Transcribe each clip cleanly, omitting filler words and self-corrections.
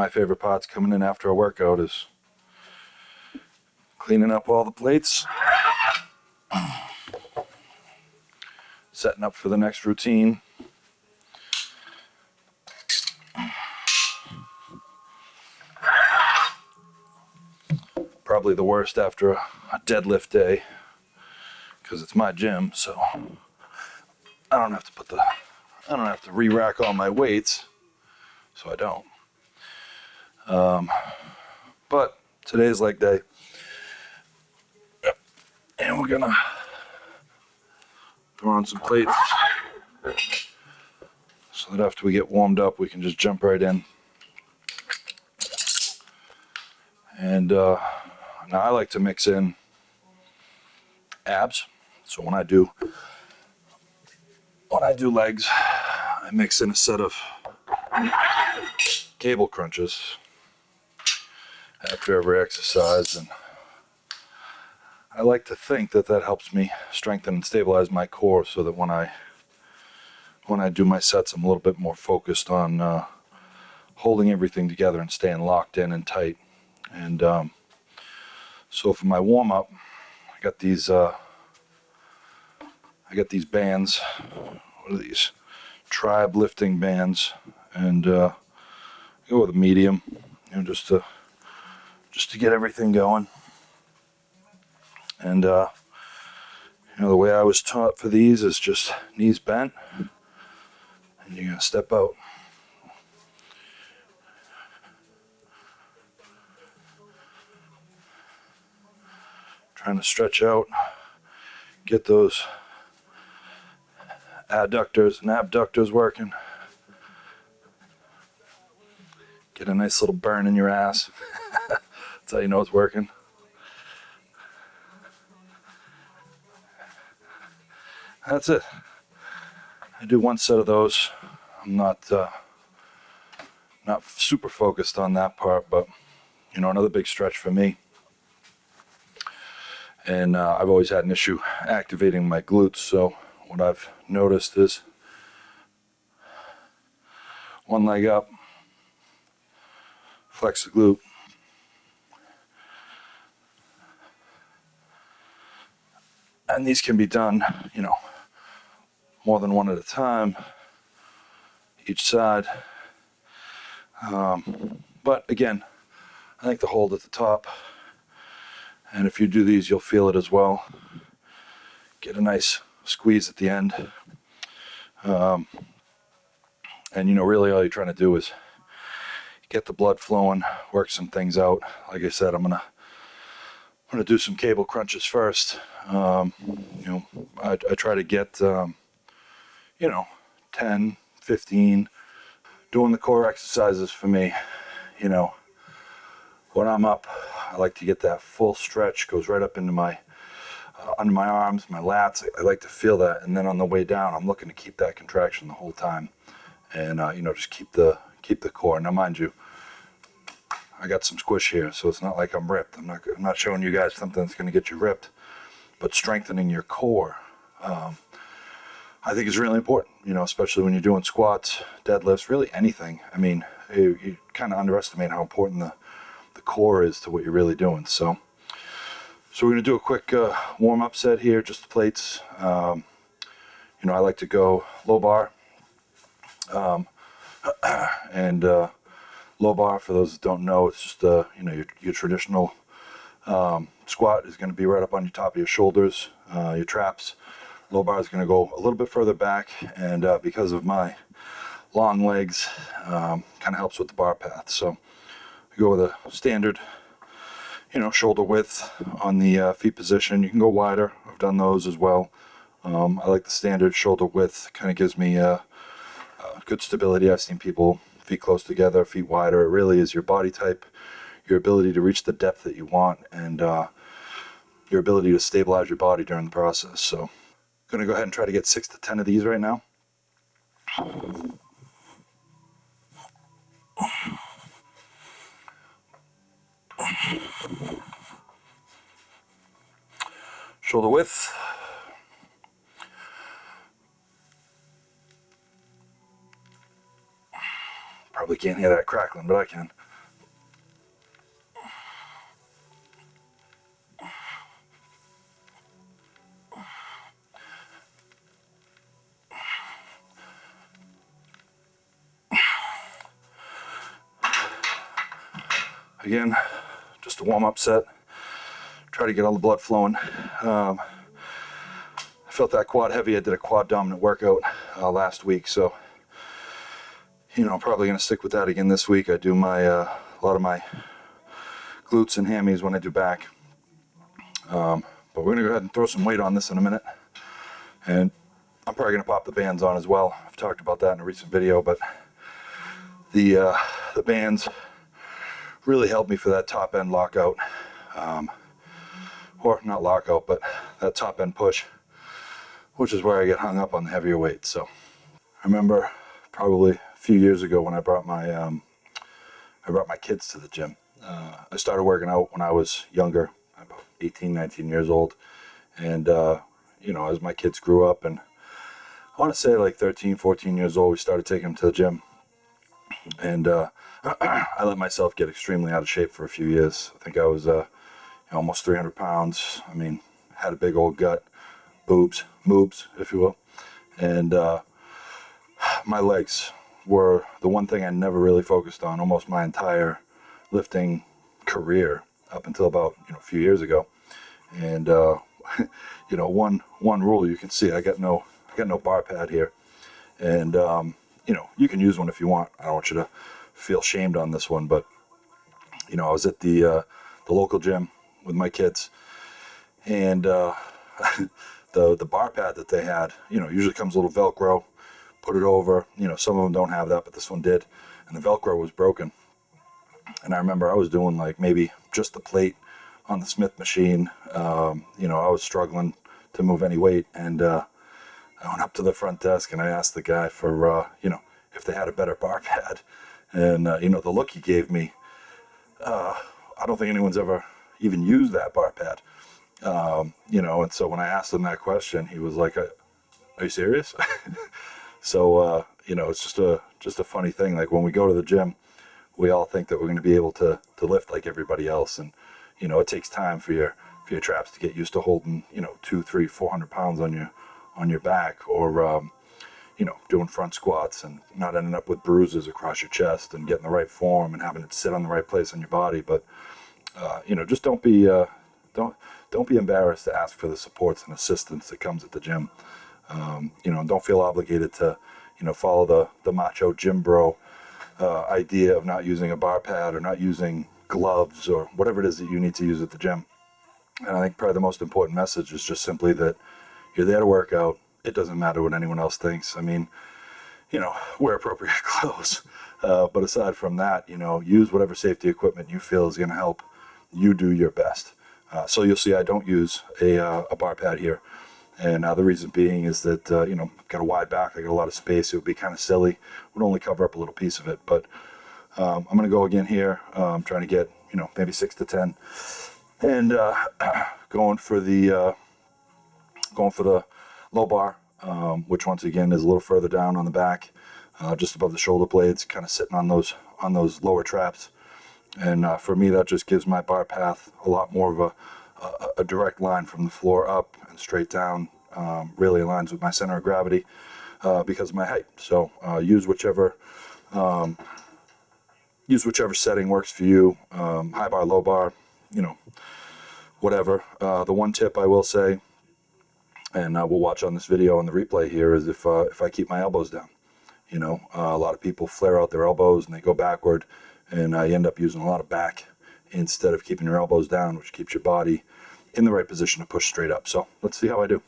my favorite parts coming in after a workout is cleaning up all the plates, setting up for the next routine. Probably the worst after a deadlift day, because it's my gym, so I don't have to re-rack all my weights, so I don't. But today's leg day, and we're gonna throw on some plates so that after we get warmed up, we can just jump right in. And now I like to mix in abs. So when I do legs, I mix in a set of cable crunches after every exercise, and I like to think that helps me strengthen and stabilize my core, so that when I do my sets, I'm a little bit more focused on holding everything together and staying locked in and tight. And so for my warm-up, I got these bands. What are these? Tribe lifting bands, and go with a medium, just to get everything going. And the way I was taught for these is just knees bent, and you're gonna step out. Trying to stretch out, get those adductors and abductors working. Get a nice little burn in your ass. That's how you know it's working. That's it. I do one set of those. I'm not super focused on that part, but another big stretch for me. And I've always had an issue activating my glutes, so what I've noticed is one leg up, flex the glute, and these can be done, more than one at a time, each side. But again, I think the hold at the top, and if you do these, you'll feel it as well. Get a nice squeeze at the end. And really all you're trying to do is get the blood flowing, work some things out. Like I said, I'm gonna do some cable crunches first. I try to get 10, 15. Doing the core exercises for me, when I'm up, I like to get that full stretch, goes right up into my under my arms, my lats. I like to feel that, and then on the way down, I'm looking to keep that contraction the whole time, and just keep the core. Now, mind you, I got some squish here, so it's not like I'm ripped. I'm not showing you guys something that's going to get you ripped, but strengthening your core, I think is really important. Especially when you're doing squats, deadlifts, really anything. I mean, you kind of underestimate how important the core is to what you're really doing. So we're going to do a quick warm-up set here, just the plates. I like to go low bar. And low bar, for those that don't know, it's just your traditional squat is going to be right up on your top of your shoulders, your traps. Low bar is going to go a little bit further back, and because of my long legs, kind of helps with the bar path. So I go with a standard, shoulder width on the feet position. You can go wider. I've done those as well. I like the standard shoulder width. Kind of gives me good stability. I've seen people feet close together, feet wider. It really is your body type, your ability to reach the depth that you want, and your ability to stabilize your body during the process. So I'm going to go ahead and try to get 6 to 10 of these right now. Shoulder width. Probably can't hear that crackling, but I can. again, just a warm-up set. Try to get all the blood flowing. I felt that quad heavy. I did a quad dominant workout last week, so I'm probably going to stick with that again this week. I do my a lot of my glutes and hammies when I do back. But we're going to go ahead and throw some weight on this in a minute. And I'm probably going to pop the bands on as well. I've talked about that in a recent video, but the bands really helped me for that top end lockout. Or not lockout, but that top end push, which is where I get hung up on the heavier weights. So I remember probably a few years ago when I brought my kids to the gym. I started working out when I was younger, about 18, 19 years old. And, as my kids grew up, and I want to say like 13, 14 years old, we started taking them to the gym. And I let myself get extremely out of shape for a few years. I think I was almost 300 pounds. I mean, had a big old gut, moobs, if you will. And my legs were the one thing I never really focused on almost my entire lifting career up until about a few years ago. And one rule you can see, I got no bar pad here, and you can use one if you want. I don't want you to feel shamed on this one, but I was at the local gym with my kids, and the bar pad that they had, usually comes a little Velcro. Put it over. Some of them don't have that, but this one did, and the Velcro was broken. And I remember I was doing like maybe just the plate on the Smith machine. I was struggling to move any weight, and I went up to the front desk and I asked the guy for if they had a better bar pad, and the look he gave me, I don't think anyone's ever even used that bar pad, and so when I asked him that question, he was like, "Are you serious?" So it's just a funny thing. Like when we go to the gym, we all think that we're going to be able to lift like everybody else, and it takes time for your traps to get used to holding 200, 300, 400 pounds on your back, or doing front squats and not ending up with bruises across your chest, and getting the right form and having it sit on the right place on your body. But just don't be embarrassed to ask for the supports and assistance that comes at the gym. Don't feel obligated to follow the macho gym bro idea of not using a bar pad or not using gloves or whatever it is that you need to use at the gym. And I think probably the most important message is just simply that you're there to work out. It doesn't matter what anyone else thinks. I mean, wear appropriate clothes. But aside from that, use whatever safety equipment you feel is going to help you do your best. So you'll see I don't use a bar pad here. And the reason being is that, I've got a wide back. I got a lot of space. It would be kind of silly. It would only cover up a little piece of it. But I'm going to go again here. I'm trying to get, maybe 6 to 10. And going for the low bar, which once again is a little further down on the back, just above the shoulder blades, kind of sitting on those lower traps. And for me, that just gives my bar path a lot more of a direct line from the floor up and straight down. Really aligns with my center of gravity because of my height. So use whichever setting works for you. High bar, low bar, whatever. The one tip I will say, and we'll watch on this video on the replay here, is if I keep my elbows down. A lot of people flare out their elbows and they go backward, and you end up using a lot of back instead of keeping your elbows down, which keeps your body in the right position to push straight up. So let's see how I do.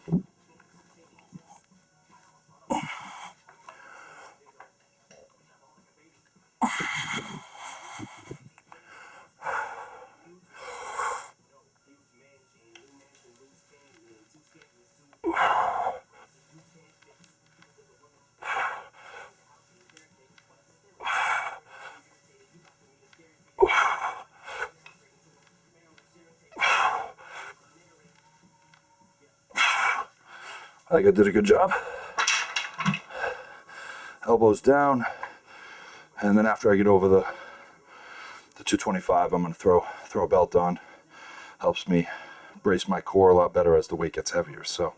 I think I did a good job. Elbows down, and then after I get over the 225, I'm going to throw a belt on. Helps me brace my core a lot better as the weight gets heavier. So,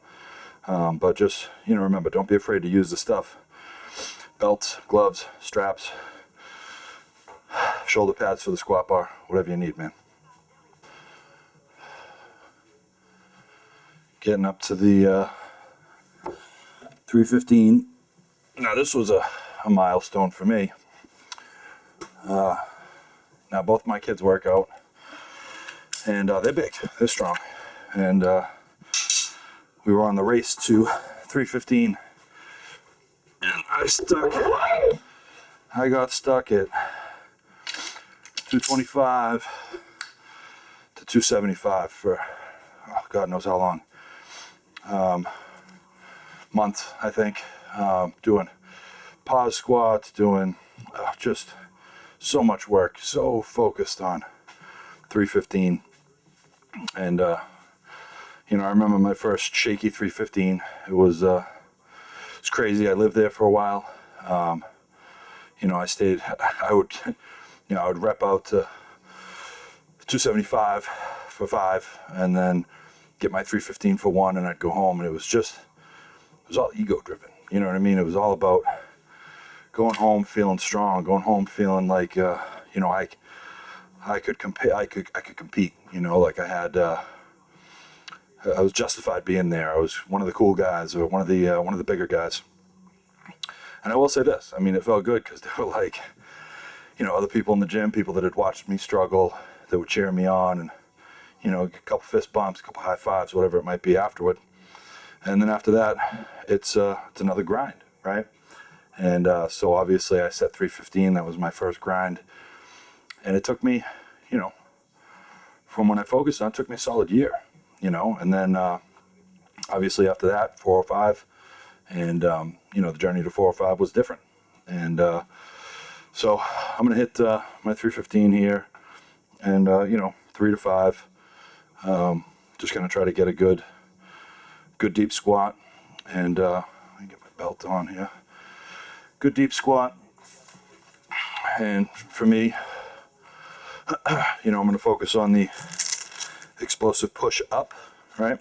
but just remember, don't be afraid to use the stuff. Belts, gloves, straps. shoulder pads for the squat bar, whatever you need, man. Getting up to the 315. Now this was a milestone for me. Now both my kids work out, and they're big, they're strong, and we were on the race to 315, and I got stuck at 225 to 275 for God knows how long. Month, I think, doing pause squats, doing just so much work, so focused on 315. And I remember my first shaky 315. It was crazy. I lived there for a while. I would rep out to 275 for 5, and then get my 315 for 1, and I'd go home, and it was all ego driven. You know what I mean? It was all about going home feeling strong, going home feeling like I could compete. I could compete. Like I was justified being there. I was one of the cool guys, or one of the bigger guys. And I will say this: I mean, it felt good because there were like, other people in the gym, people that had watched me struggle, that would cheer me on, and a couple fist bumps, a couple high fives, whatever it might be afterward. And then after that, it's another grind, right? And so obviously I set 315. That was my first grind, and it took me, from when I focused on, it took me a solid year, And then obviously after that, 405, and the journey to 405 was different. And so I'm gonna hit my 315 here, and 3 to 5. Just gonna try to get a good deep squat, and let me get my belt on here. Good deep squat, and for me, I'm gonna focus on the explosive push up, right?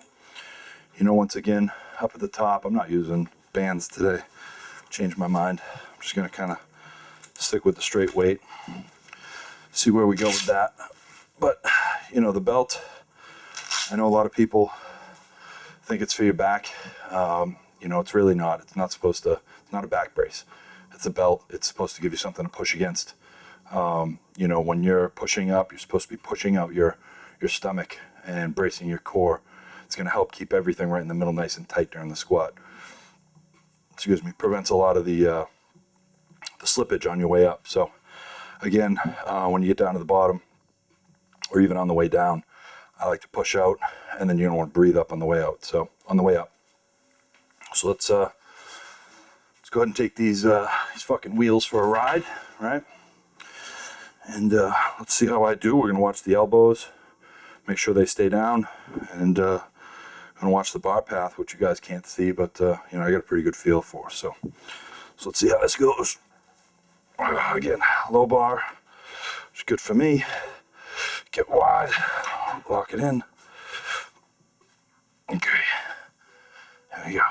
Once again, up at the top. I'm not using bands today. Changed my mind. I'm just gonna kind of stick with the straight weight. See where we go with that. But the belt, I know a lot of people think it's for your back. It's really not. It's not a back brace. It's a belt. It's supposed to give you something to push against. When you're pushing up, you're supposed to be pushing out your stomach and bracing your core. It's going to help keep everything right in the middle nice and tight during the squat. Prevents a lot of the slippage on your way up. So again, when you get down to the bottom, or even on the way down, I like to push out, and then you don't want to breathe up on the way out. So on the way up. So let's go ahead and take these fucking wheels for a ride, right? And let's see how I do. We're gonna watch the elbows, make sure they stay down, and gonna watch the bar path, which you guys can't see, but I got a pretty good feel for. So let's see how this goes. Again, low bar, which is good for me. Get wide, lock it in. Okay, there we go.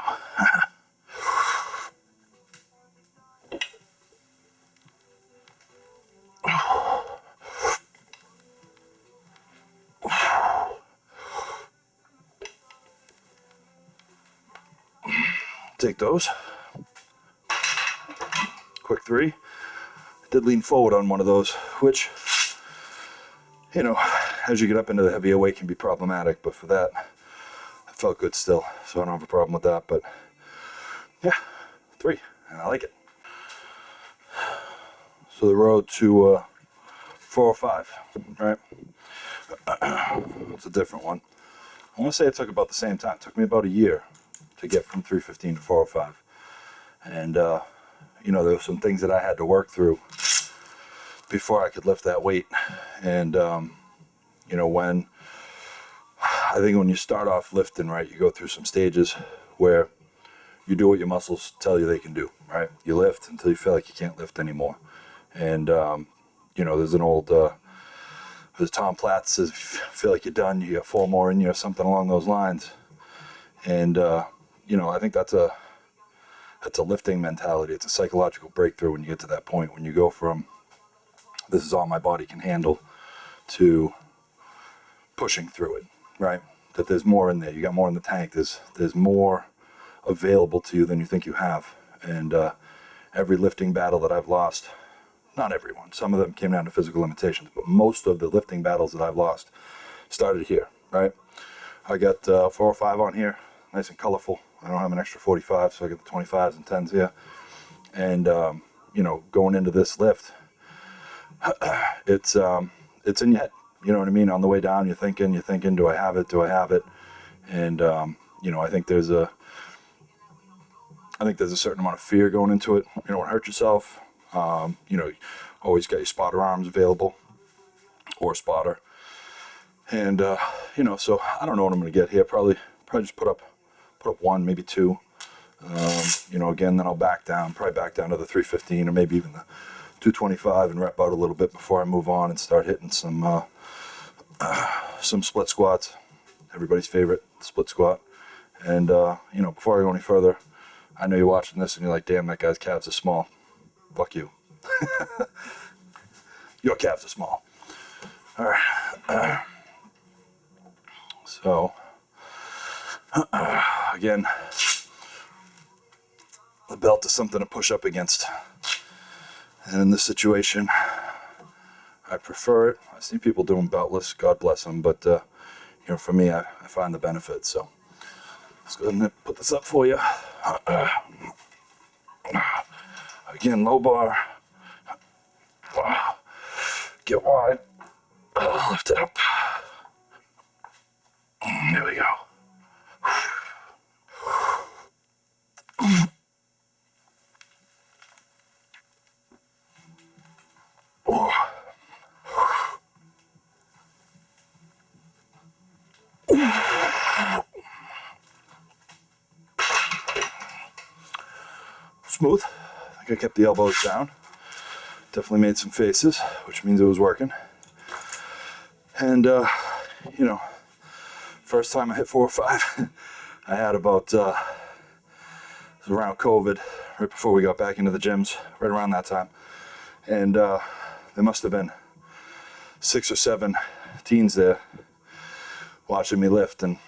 Take those. Quick 3. I did lean forward on one of those, which, as you get up into the heavier weight can be problematic, but for that, I felt good still, so I don't have a problem with that. But yeah, 3, and I like it. So the road to 405, right? It's a different one. I want to say it took about the same time. It took me about a year to get from 315 to 405. And, there were some things that I had to work through before I could lift that weight. And, I think when you start off lifting, right, you go through some stages where you do what your muscles tell you they can do, right? You lift until you feel like you can't lift anymore. And, there's an old, as Tom Platz says, if you feel like you're done, you got 4 more in you or something along those lines. And, I think that's a lifting mentality. It's a psychological breakthrough when you get to that point, when you go from this is all my body can handle, to pushing through it, right? That there's more in there. You got more in the tank. There's more available to you than you think you have. And every lifting battle that I've lost, not everyone, some of them came down to physical limitations, but most of the lifting battles that I've lost started here, right? I got 405 on here, nice and colorful. I don't have an extra 45, so I get the 25s and 10s here. And you know, going into this lift, it's in your head. You know what I mean? On the way down, you're thinking, do I have it? Do I have it? And you know, I think there's a certain amount of fear going into it. You don't want to hurt yourself. You know, always got your spotter arms available, or a spotter. And you know, so I don't know what I'm going to get here. Probably just put up one, maybe two. You know, again, then I'll back down, probably back down to the 315 or maybe even the 225 and rep out a little bit before I move on and start hitting some split squats. Everybody's favorite, split squat. And you know, before I go any further, I know you're watching this and you're like, damn, that guy's calves are small. Fuck you. Your calves are small. All right. So, again, the belt is something to push up against. And in this situation, I prefer it. I see people doing beltless, God bless them, but you know, for me, I find the benefit. So let's go ahead and put this up for you. Again, low bar. Get wide. Lift it up. There we go. Smooth. I think I kept the elbows down. Definitely made some faces, which means it was working. And you know, first time I hit 4 or 5, I had about it was around COVID, right before we got back into the gyms, right around that time. And there must have been 6 or 7 teens there watching me lift, and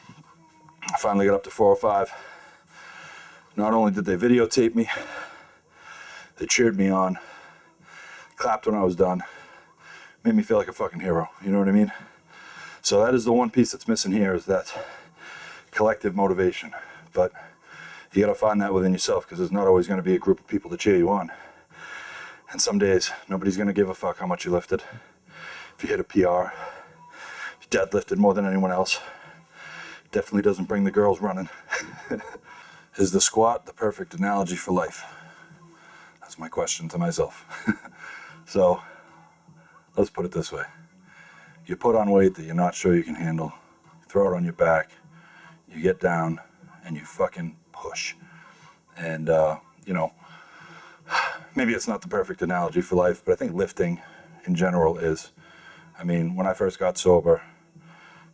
I finally got up to 4 or 5. Not only did they videotape me, they cheered me on, clapped when I was done, made me feel like a fucking hero, you know what I mean? So that is the one piece that's missing here, is that collective motivation. But you gotta find that within yourself, because there's not always gonna be a group of people to cheer you on. And some days, nobody's gonna give a fuck how much you lifted. If you hit a PR, if you deadlifted more than anyone else, definitely doesn't bring the girls running. Is the squat the perfect analogy for life? That's my question to myself. So, let's put it this way. You put on weight that you're not sure you can handle, you throw it on your back, you get down, and you fucking push. And, you know, maybe it's not the perfect analogy for life, but I think lifting in general is. I mean, when I first got sober,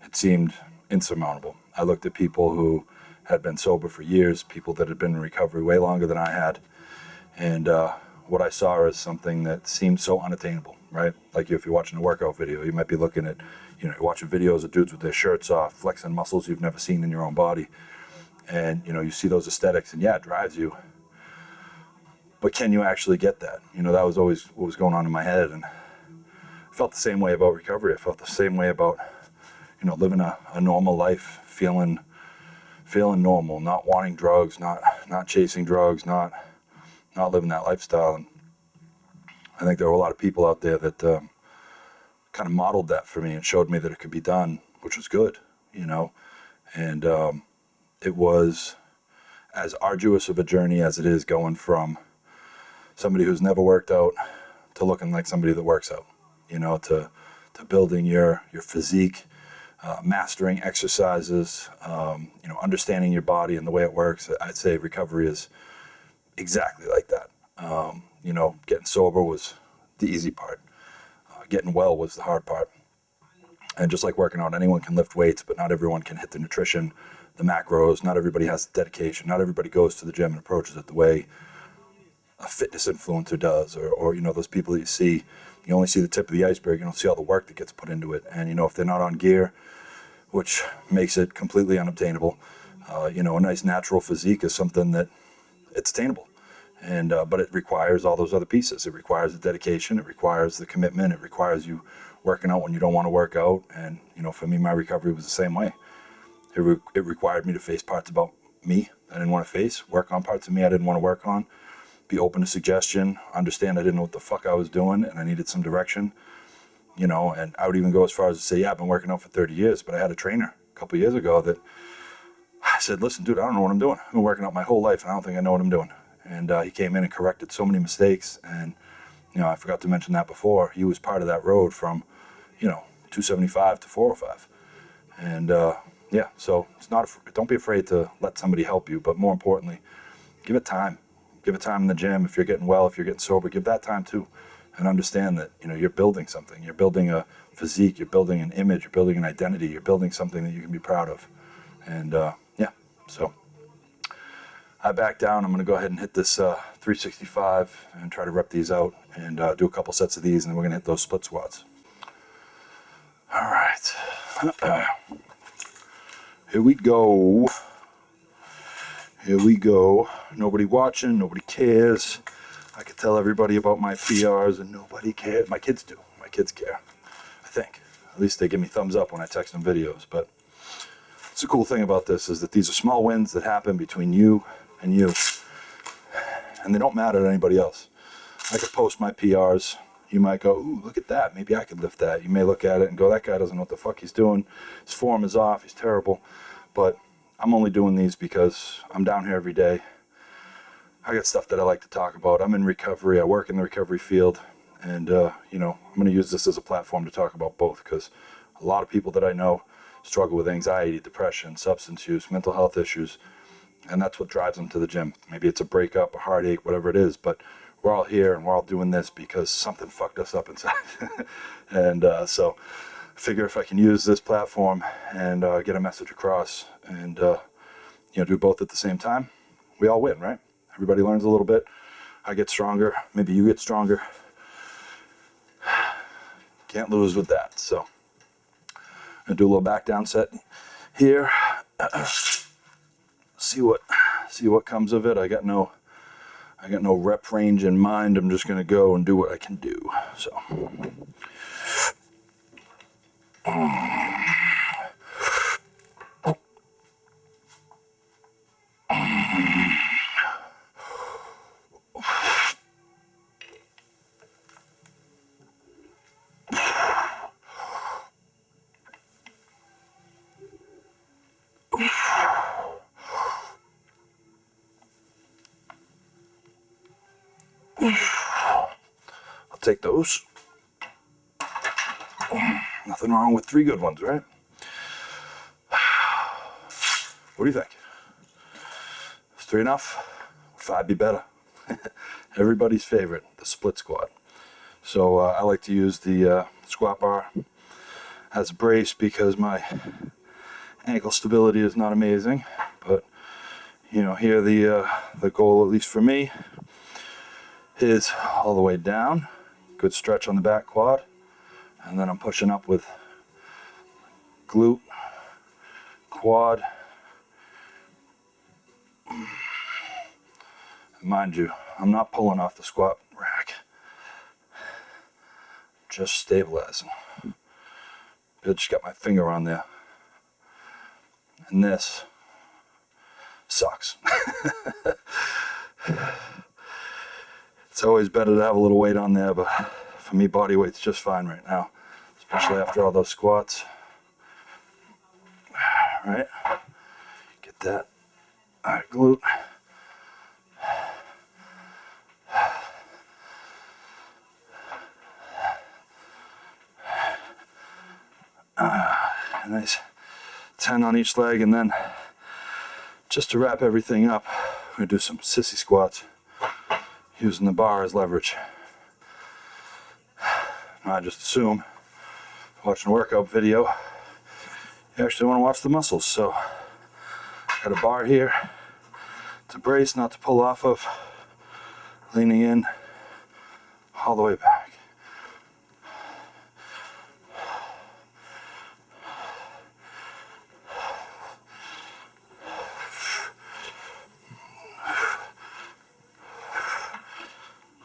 it seemed insurmountable. I looked at people who had been sober for years, people that had been in recovery way longer than I had, and what I saw is something that seemed so unattainable, right? Like if you're watching a workout video, you might be looking at, you know, you're watching videos of dudes with their shirts off, flexing muscles you've never seen in your own body, and, you know, you see those aesthetics, and yeah, it drives you, but can you actually get that? You know, that was always what was going on in my head, and I felt the same way about recovery. I felt the same way about, you know, living a normal life, feeling normal, not wanting drugs, not chasing drugs, not living that lifestyle. And I think there were a lot of people out there that kind of modeled that for me and showed me that it could be done, which was good, you know. And it was as arduous of a journey as it is going from somebody who's never worked out to looking like somebody that works out, you know, to building your physique, mastering exercises, you know, understanding your body and the way it works. I'd say recovery is exactly like that. You know, getting sober was the easy part. Getting well was the hard part. And just like working out, anyone can lift weights, but not everyone can hit the nutrition, the macros. Not everybody has the dedication. Not everybody goes to the gym and approaches it the way a fitness influencer does, or you know, those people that you see You only see the tip of the iceberg. You don't see all the work that gets put into it. And, you know, if they're not on gear, which makes it completely unobtainable, you know, a nice natural physique is something that it's attainable. And, but it requires all those other pieces. It requires the dedication. It requires the commitment. It requires you working out when you don't want to work out. And, you know, for me, my recovery was the same way. It required me to face parts about me I didn't want to face, work on parts of me I didn't want to work on, be open to suggestion, understand I didn't know what the fuck I was doing and I needed some direction, you know. And I would even go as far as to say, yeah, I've been working out for 30 years, but I had a trainer a couple of years ago that I said, listen, dude, I don't know what I'm doing. I've been working out my whole life and I don't think I know what I'm doing. And he came in and corrected so many mistakes. And, you know, I forgot to mention that before. He was part of that road from, you know, 275 to 405. And, yeah, so it's not, don't be afraid to let somebody help you, but more importantly, give it time. Give it time in the gym. If you're getting well, if you're getting sober, give that time too. And understand that, you know, you're building something. You're building a physique, you're building an image, you're building an identity, you're building something that you can be proud of. And, yeah, so I back down. I'm going to go ahead and hit this 365 and try to rep these out and do a couple sets of these, and then we're going to hit those split squats. All right. Here we go. Here we go. Nobody watching, nobody cares. I could tell everybody about my PRs and nobody cares. My kids do. My kids care, I think. At least they give me thumbs up when I text them videos. But it's a cool thing about this is that these are small wins that happen between you and you. And they don't matter to anybody else. I could post my PRs. You might go, ooh, look at that. Maybe I could lift that. You may look at it and go, that guy doesn't know what the fuck he's doing. His form is off. He's terrible. But I'm only doing these because I'm down here every day. I got stuff that I like to talk about. I'm in recovery. I work in the recovery field. And, you know, I'm going to use this as a platform to talk about both because a lot of people that I know struggle with anxiety, depression, substance use, mental health issues. And that's what drives them to the gym. Maybe it's a breakup, a heartache, whatever it is. But we're all here and we're all doing this because something fucked us up inside. And so I figure if I can use this platform and get a message across and, you know, do both at the same time, we all win, right? Everybody learns a little bit. I get stronger. Maybe you get stronger. Can't lose with that. So I'm going to do a little back down set here. See what comes of it. I got no rep range in mind. I'm just going to go and do what I can do. So I'll take those. Nothing wrong with 3 good ones, right? What do you think? Is 3 enough? Would 5 be better? Everybody's favorite, the split squat. So I like to use the squat bar as a brace because my ankle stability is not amazing. But you know, here the goal, at least for me, is all the way down. Good stretch on the back quad. And then I'm pushing up with glute, quad. Mind you, I'm not pulling off the squat rack. Just stabilizing. I just got my finger on there. And this sucks. It's always better to have a little weight on there, but for me, body weight's just fine right now, especially after all those squats. All right, get that. All right, glute. Nice 10 on each leg, and then just to wrap everything up, we're gonna do some sissy squats using the bar as leverage. I just assume watching a workout video, you actually want to watch the muscles. So got a bar here to brace, not to pull off of, leaning in all the way back.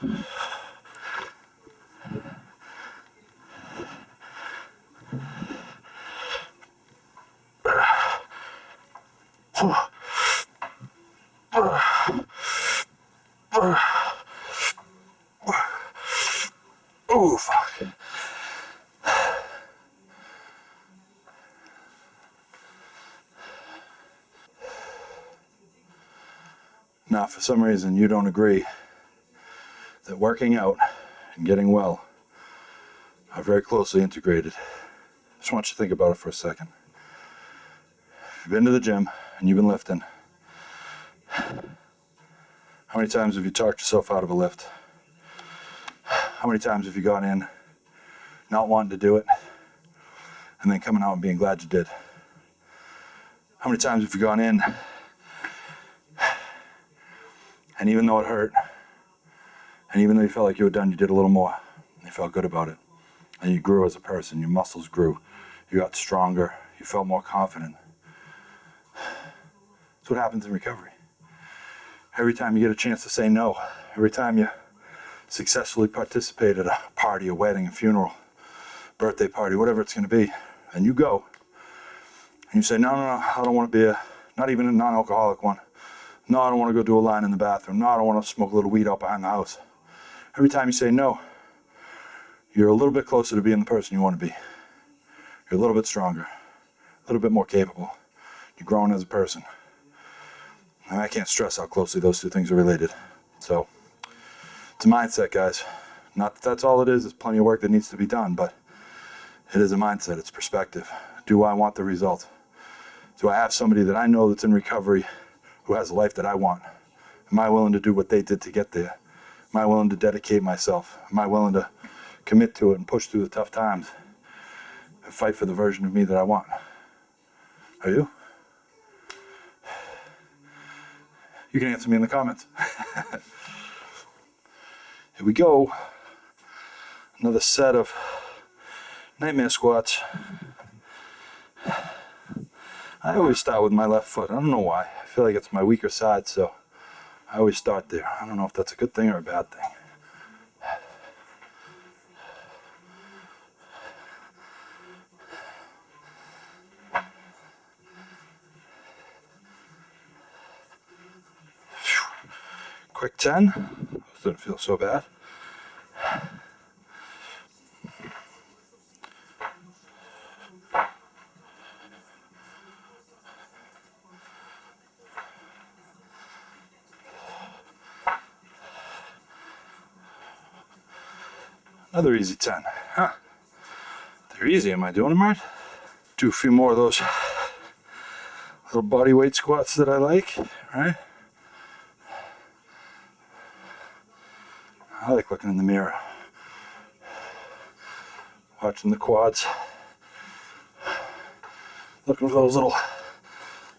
Oh, fuck. Now, if for some reason you don't agree that working out and getting well are very closely integrated, I just want you to think about it for a second. If you've been to the gym and you've been lifting, how many times have you talked yourself out of a lift? How many times have you gone in not wanting to do it and then coming out and being glad you did? How many times have you gone in and even though it hurt, and even though you felt like you were done, you did a little more, and you felt good about it, and you grew as a person, your muscles grew, you got stronger, you felt more confident. That's what happens in recovery. Every time you get a chance to say no, every time you successfully participate at a party, a wedding, a funeral, birthday party, whatever it's going to be, and you go, and you say, no, I don't want to be not even a non-alcoholic one. No, I don't want to go do a line in the bathroom. No, I don't want to smoke a little weed out behind the house. Every time you say no, you're a little bit closer to being the person you want to be. You're a little bit stronger, a little bit more capable. You're growing as a person. And I can't stress how closely those two things are related. So, it's a mindset, guys. Not that that's all it is. There's plenty of work that needs to be done, but it is a mindset. It's perspective. Do I want the result? Do I have somebody that I know that's in recovery who has a life that I want? Am I willing to do what they did to get there? Am I willing to dedicate myself? Am I willing to commit to it and push through the tough times and fight for the version of me that I want? Are you? You can answer me in the comments. Here we go. Another set of nightmare squats. I always start with my left foot. I don't know why. I feel like it's my weaker side, so I always start there. I don't know if that's a good thing or a bad thing. Quick 10. Doesn't feel so bad. Another easy 10. Huh. They're easy. Am I doing them right? Do a few more of those little body weight squats that I like, right? I like looking in the mirror, watching the quads, looking for those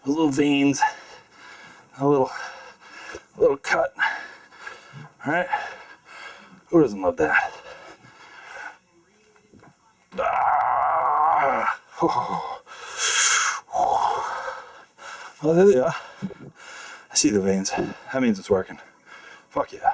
little veins, a little cut, right? Who doesn't love that? Oh, there they are. I see the veins. That means it's working. Fuck yeah.